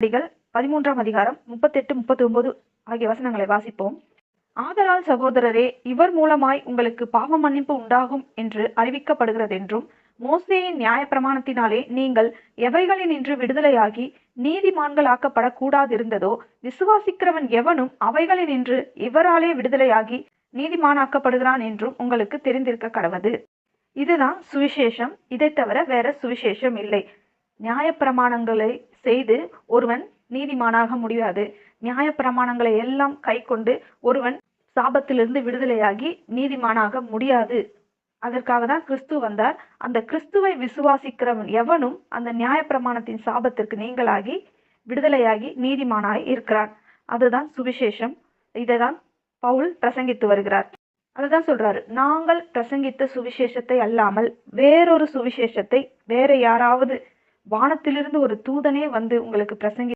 நடவடிக்கைகள் 13ஆம் அதிகாரம் 38, 39 ஆகிய வசனங்களை வாசிப்போம். ஆதலால் சகோதரரே, இவர் மூலமாய் உங்களுக்கு பாவ மன்னிப்பு உண்டாகும் என்று அறிவிக்கப்படுகிறதென்றும், மோசேயின் நியாயப்பிரமாணத்தினாலே நீங்கள் எவைகளினின்று விடுதலையாகி நீதிமான்களாக்கப்படக்கூடாதிருந்ததோ, விசுவாசிக்கிறவன் எவனும் அவைகளினின்று இவராலே விடுதலையாகி நீதிமானாக்கப்படுகிறான் என்றும் உங்களுக்கு தெரிந்திருக்க கடவது. இதுதான் சுவிசேஷம். இதை தவிர வேற சுவிசேஷம் இல்லை. நியாயப்பிரமாணங்களை செய்து ஒருவன் நீதிமானாக முடியாது. நியாயப்பிரமாணங்களை எல்லாம் கை கொண்டு ஒருவன் சாபத்திலிருந்து விடுதலையாகி நீதிமானாக முடியாது. அதற்காக தான் கிறிஸ்து வந்தார். அந்த கிறிஸ்துவை விசுவாசிக்கிறவன் எவனும் அந்த நியாயப்பிரமாணத்தின் சாபத்திற்கு நீங்களாகி விடுதலையாகி நீதிமானாய் இருக்கிறான். அதுதான் சுவிசேஷம். இதைதான் பவுல் பிரசங்கித்து வருகிறார். அதுதான் சொல்றாரு, நாங்கள் பிரசங்கித்த சுவிசேஷத்தை அல்லாமல் வேறொரு சுவிசேஷத்தை வேற யாராவது வானத்திலிருந்து ஒரு தூதனே வந்து உங்களுக்கு பிரசங்கி